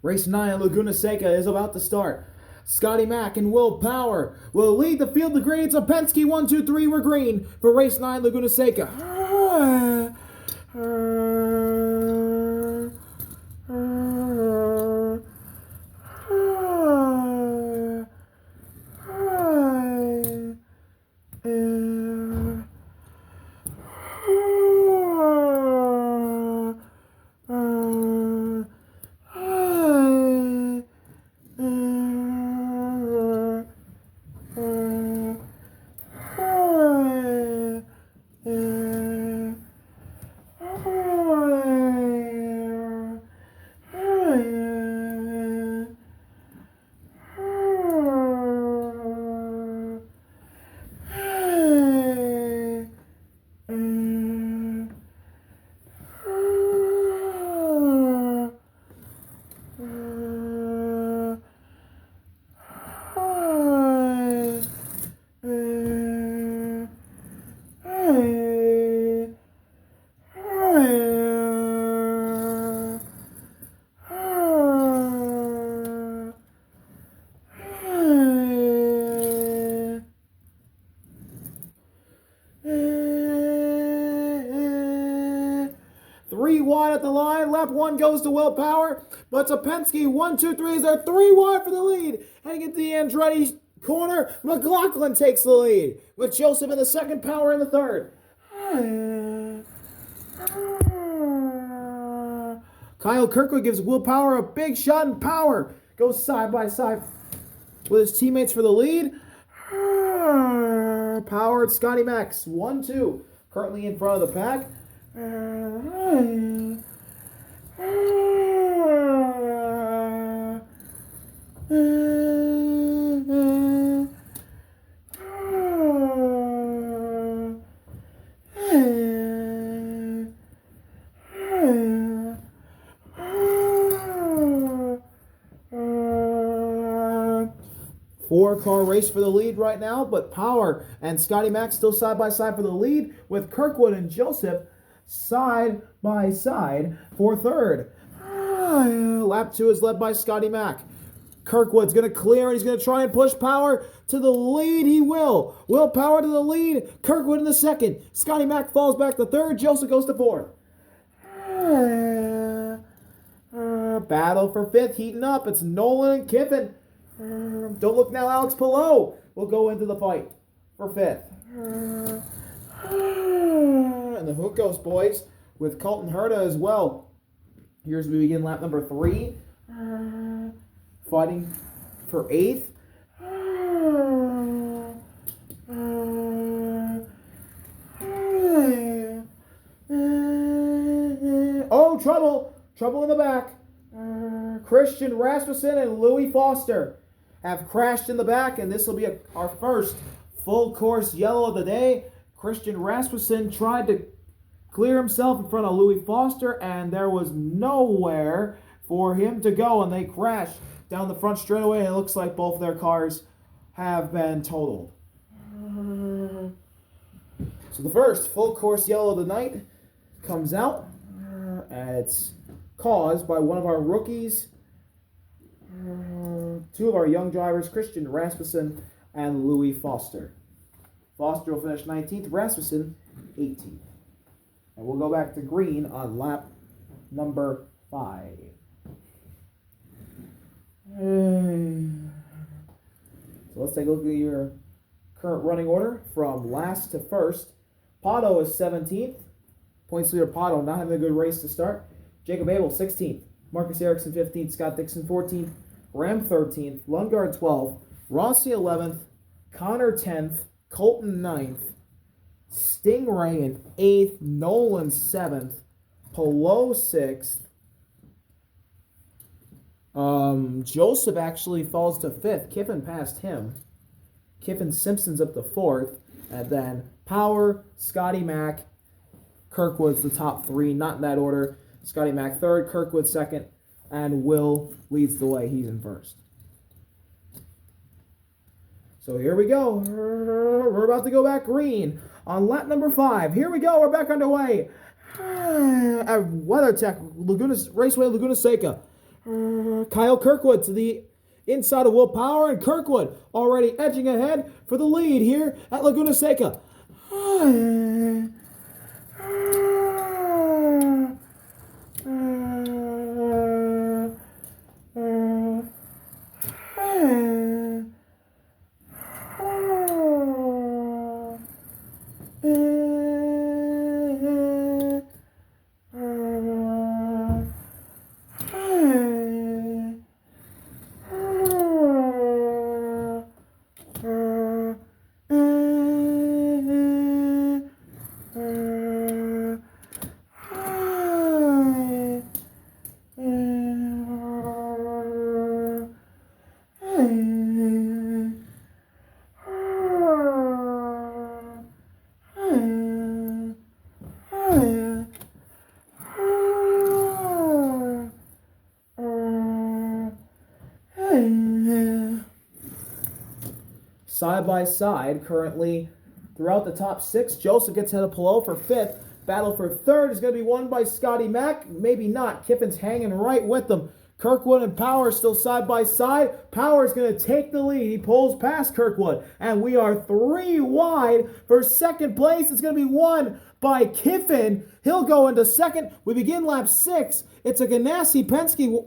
Race 9 at Laguna Seca is about to start. Scotty Mack and Will Power will lead the field. The grades of Penske 1, 2, 3 were green for race 9 Laguna Seca. Three wide at the line. Lap one goes to Will Power. But to Penske, 1, 2, 3 is there. 3 wide for the lead. Heading into the Andretti corner, McLaughlin takes the lead. With Joseph in the second, Power in the third. Kyle Kirkwood gives Will Power a big shot, and Power goes side by side with his teammates for the lead. Power and Scotty Max, 1, 2, currently in front of the pack. Four-car race for the lead right now, but Power and Scotty Mack still side by side for the lead, with Kirkwood and Joseph side by side for third. Lap 2 is led by Scotty Mack. Kirkwood's going to clear, and he's going to try and push Power to the lead. He will. Will Power to the lead. Kirkwood in the second. Scotty Mack falls back to third. Joseph goes to fourth. Battle for fifth heating up. It's Nolan and Kiffin. Don't look now, Alex Pillow will go into the fight for fifth. And the Hook Ghost boys with Colton Herta as well. Here's we begin lap number 3. Fighting for 8th. Oh, trouble! Trouble in the back. Christian Rasmussen and Louis Foster have crashed in the back, and this will be our first full course yellow of the day. Christian Rasmussen tried to clear himself in front of Louis Foster, and there was nowhere for him to go, and they crashed down the front straightaway, and it looks like both their cars have been totaled. So the first full course yellow of the night comes out, and it's caused by one of our rookies, 2 of our young drivers, Christian Rasmussen and Louis Foster. Foster will finish 19th, Rasmussen 18th. And we'll go back to green on lap number 5. So let's take a look at your current running order from last to first. Pato is 17th. Points leader Pato not having a good race to start. Jacob Abel 16th. Marcus Ericsson 15th. Scott Dixon 14th. Ram 13th. Lundgaard 12th. Rossi 11th. Connor 10th. Colton 9th. Stingray in 8th. Nolan 7th. Pillow 6th. Joseph actually falls to 5th. Kiffin passed him. Kiffin Simpson's up to 4th. And then Power, Scotty Mack, Kirkwood's the top 3, not in that order. Scotty Mack 3rd, Kirkwood 2nd, and Will leads the way. He's in 1st. So here we go. We're about to go back green on lap number 5. Here we go. We're back underway. At WeatherTech, Laguna Raceway, Laguna Seca. Kyle Kirkwood to the inside of Will Power, and Kirkwood already edging ahead for the lead here at Laguna Seca. Side by side, currently throughout the top 6. Joseph gets ahead of Pelot for 5th. Battle for 3rd is going to be won by Scotty Mack. Maybe not. Kiffin's hanging right with them. Kirkwood and Power still side by side. Power is going to take the lead. He pulls past Kirkwood. And we are 3 wide for 2nd place. It's going to be won by Kiffin. He'll go into 2nd. We begin lap 6. It's a Ganassi-Penske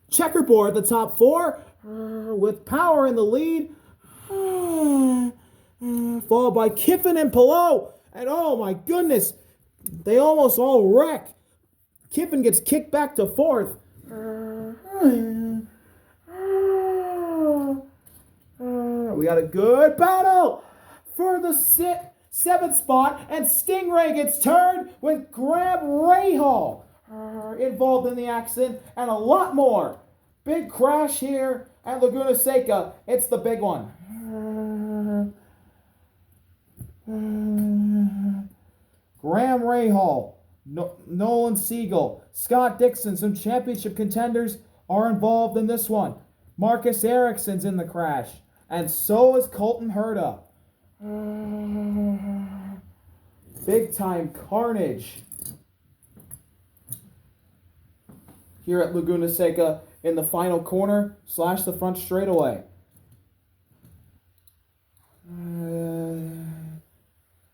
checkerboard at the top 4 with Power in the lead. Followed by Kiffin and Pelot. And oh my goodness, they almost all wreck. Kiffin gets kicked back to 4th. We got a good battle for the 7th spot. And Stingray gets turned with Graham Rahal involved in the accident. And a lot more. Big crash here at Laguna Seca. It's the big one. Graham Rahal, Nolan Siegel, Scott Dixon, some championship contenders are involved in this one. Marcus Ericsson's in the crash, and so is Colton Herta. Big time carnage here at Laguna Seca in the final corner / the front straightaway.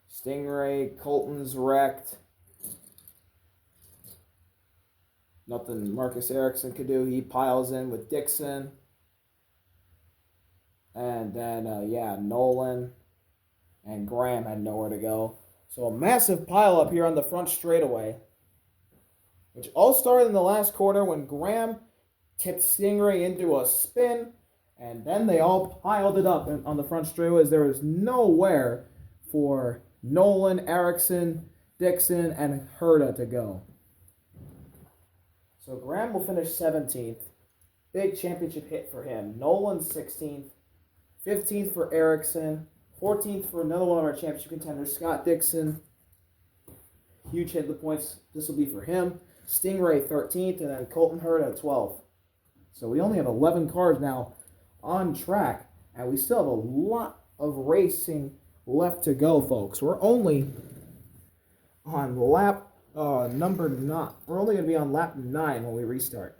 Stingray, Colton's wrecked. Nothing Marcus Ericsson could do. He piles in with Dixon. And then, Nolan and Graham had nowhere to go. So a massive pile up here on the front straightaway, which all started in the last quarter when Graham tipped Stingray into a spin. And then they all piled it up on the front straightaways. There was nowhere for Nolan, Ericsson, Dixon, and Herta to go. So Graham will finish 17th. Big championship hit for him. Nolan 16th. 15th for Ericsson. 14th for another one of our championship contenders, Scott Dixon. Huge hit the points. This will be for him. Stingray 13th, and then Colton Herta 12th. So we only have 11 cars now on track, and we still have a lot of racing left to go, folks. We're only on lap number 9. We're only going to be on lap 9 when we restart.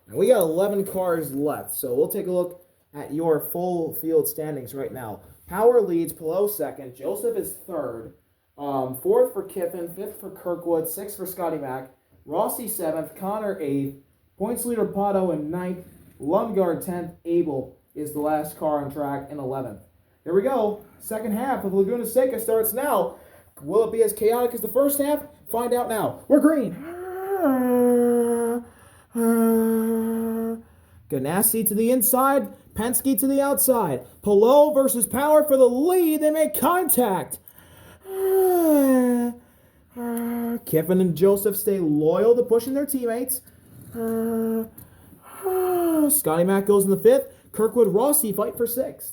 And we got 11 cars left, so we'll take a look at your full field standings right now. Power leads, Pelot 2nd, Joseph is 3rd, 4th for Kiffin, 5th for Kirkwood, 6th for Scotty Mack, Rossi 7th, Connor 8th, points leader Pato in 9th, Lundgaard 10th, Abel is the last car on track in 11th. Here we go. Second half of Laguna Seca starts now. Will it be as chaotic as the first half? Find out now. We're green. Ganassi to the inside. Penske to the outside. Pelot versus Power for the lead. They make contact. Kiffin and Joseph stay loyal to pushing their teammates. Scotty Mack goes in the 5th. Kirkwood Rossi fight for 6th.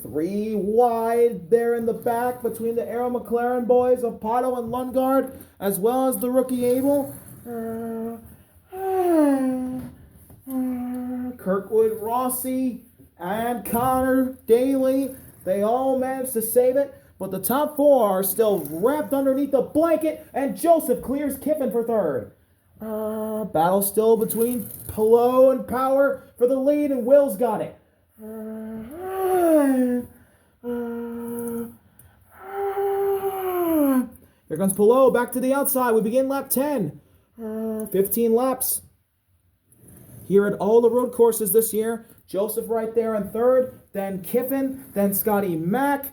3 wide there in the back between the Arrow McLaren boys of Pato and Lundgaard, as well as the rookie Abel. Kirkwood Rossi and Connor Daly. They all managed to save it, but the top 4 are still wrapped underneath the blanket, and Joseph clears Kiffin for third. Battle still between Pillow and Power for the lead, and Will's got it. Here comes Pillow back to the outside. We begin lap 10. 15 laps here at all the road courses this year. Joseph right there in third, then Kiffin, then Scotty Mack,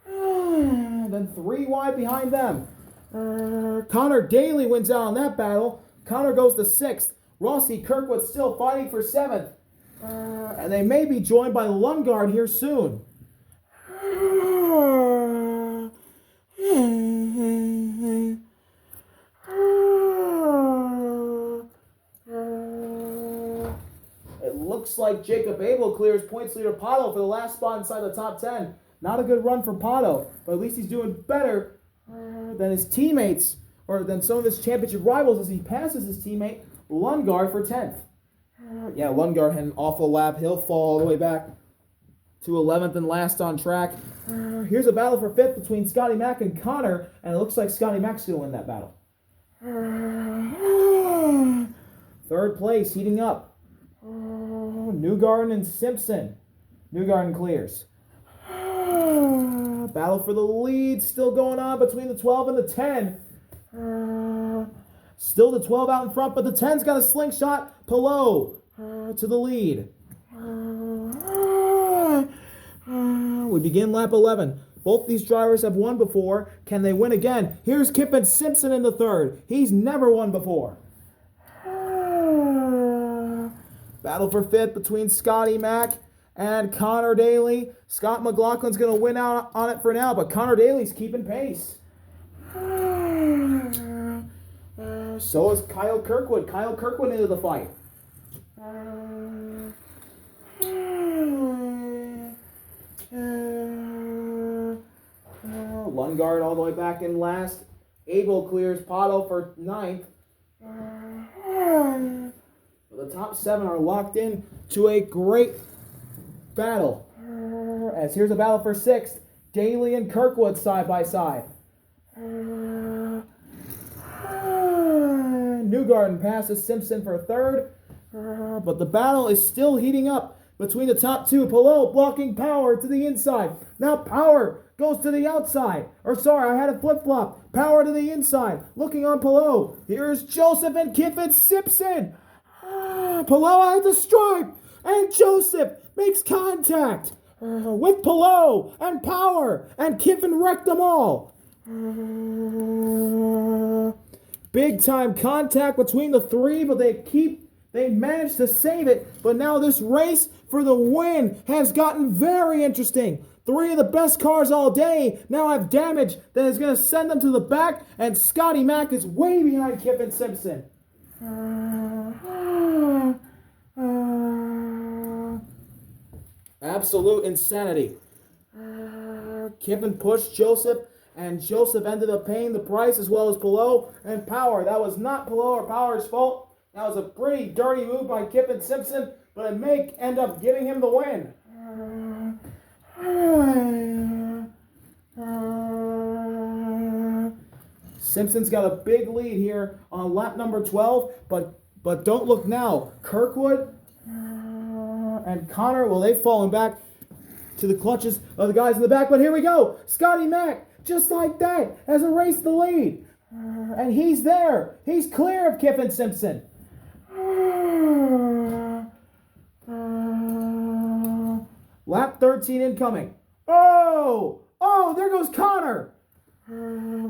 then 3 wide behind them. Connor Daly wins out on that battle. Connor goes to 6th. Rossi Kirkwood still fighting for 7th. And they may be joined by Lundgaard here soon. It looks like Jacob Abel clears points leader Pato for the last spot inside the top 10. Not a good run for Pato, but at least he's doing better than his teammates, or than some of his championship rivals, as he passes his teammate Lundgaard for 10th. Yeah, Lundgaard had an awful lap. He'll fall all the way back to 11th and last on track. Here's a battle for 5th between Scotty Mack and Connor, and it looks like Scotty Mack's going to win that battle. 3rd place, heating up. Newgarden and Simpson. Newgarden clears. Battle for the lead still going on between the 12 and the 10. Still the 12 out in front, but the 10's got a slingshot. Pillow to the lead. We begin lap 11. Both these drivers have won before. Can they win again? Here's Kip and Simpson in the 3rd. He's never won before. Battle for 5th between Scotty Mack and Connor Daly. Scott McLaughlin's going to win out on it for now, but Connor Daly's keeping pace. So is Kyle Kirkwood. Kyle Kirkwood into the fight. Lundgaard all the way back in last. Abel clears Pato for 9th. The top 7 are locked in to a great battle. As here's a battle for 6th. Daly and Kirkwood side by side. Newgarden passes Simpson for 3rd. But the battle is still heating up between the top 2. Pillow blocking Power to the inside. Now Power goes to the outside. Or sorry, I had a flip-flop. Power to the inside. Looking on Pillow. Here's Joseph and Kiffin Simpson. Pillow at the stripe. And Joseph makes contact with Pillow and Power. And Kiffin wrecked them all. Big time contact between the 3, but they managed to save it. But now this race for the win has gotten very interesting. 3 of the best cars all day now have damage that is going to send them to the back, and Scotty Mack is way behind Kiffin Simpson. Absolute insanity. Kiffin pushed Joseph, and Joseph ended up paying the price, as well as Pillow and Power. That was not Pillow or Power's fault. That was a pretty dirty move by Kiffin Simpson, but it may end up giving him the win. Simpson's got a big lead here on lap number 12, but don't look now. Kirkwood and Connor, well, they've fallen back to the clutches of the guys in the back, but here we go. Scotty Mack, just like that, has erased the lead. And he's there. He's clear of Kiffin Simpson. Lap 13 incoming. Oh, there goes Connor.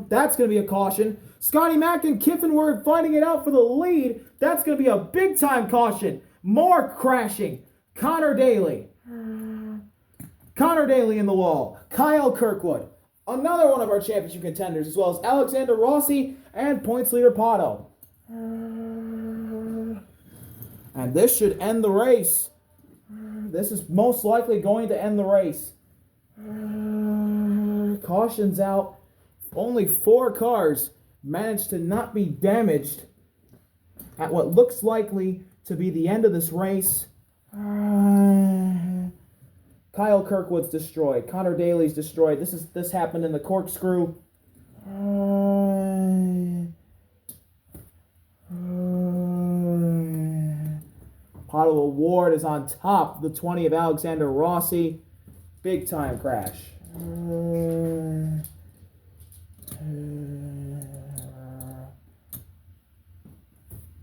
That's going to be a caution. Scotty Mack and Kiffin were fighting it out for the lead. That's going to be a big-time caution. More crashing. Connor Daly. Connor Daly in the wall. Kyle Kirkwood. Another one of our championship contenders, as well as Alexander Rossi and points leader Pato. And this should end the race. This is most likely going to end the race. Caution's out. Only 4 cars managed to not be damaged at what looks likely to be the end of this race. Kyle Kirkwood's destroyed. Connor Daly's destroyed. This happened in the corkscrew. Pato Award is on top. The 20 of Alexander Rossi. Big time crash.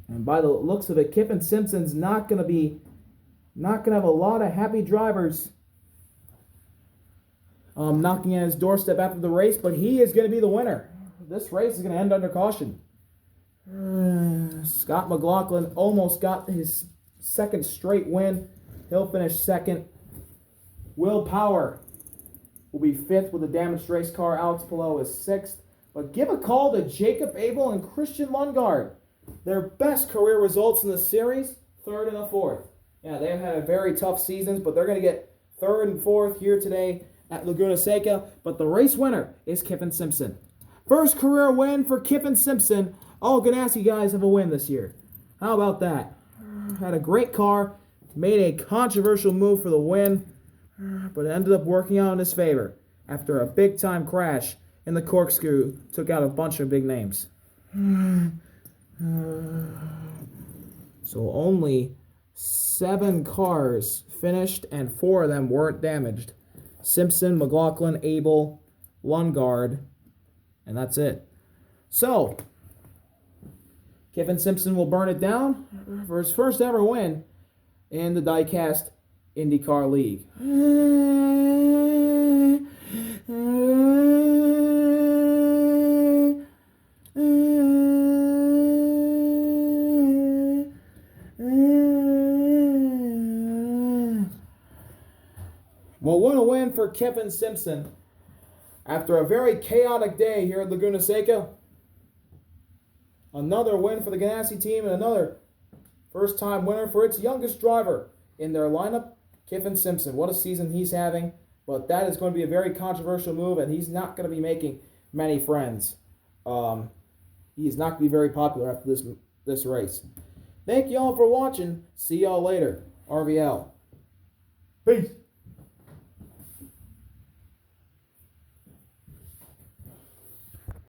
And by the looks of it, Kiffin Simpson's not gonna have a lot of happy drivers knocking at his doorstep after the race, but he is going to be the winner. This race is going to end under caution. Scott McLaughlin almost got his second straight win. He'll finish second. Will Power will be fifth with a damaged race car. Alex Palou is sixth. But give a call to Jacob Abel and Christian Lundgaard. Their best career results in the series, third and a fourth. Yeah, they've had a very tough seasons, but they're going to get third and fourth here today at Laguna Seca. But the race winner is Kiffin Simpson. First career win for Kiffin Simpson. All Ganassi guys have a win this year. How about that? Had a great car, made a controversial move for the win, but it ended up working out in his favor after a big-time crash in the corkscrew took out a bunch of big names. So only 7 cars finished and 4 of them weren't damaged. Simpson, McLaughlin, Abel, Lundgaard, and that's it. So, Kiffin Simpson will burn it down for his first ever win in the Diecast Indycar League. Well, what a win for Kiffin Simpson. After a very chaotic day here at Laguna Seca, another win for the Ganassi team and another first-time winner for its youngest driver in their lineup, Kiffin Simpson. What a season he's having, but that is going to be a very controversial move, and he's not going to be making many friends. He is not going to be very popular after this race. Thank you all for watching. See y'all later. RVL. Peace.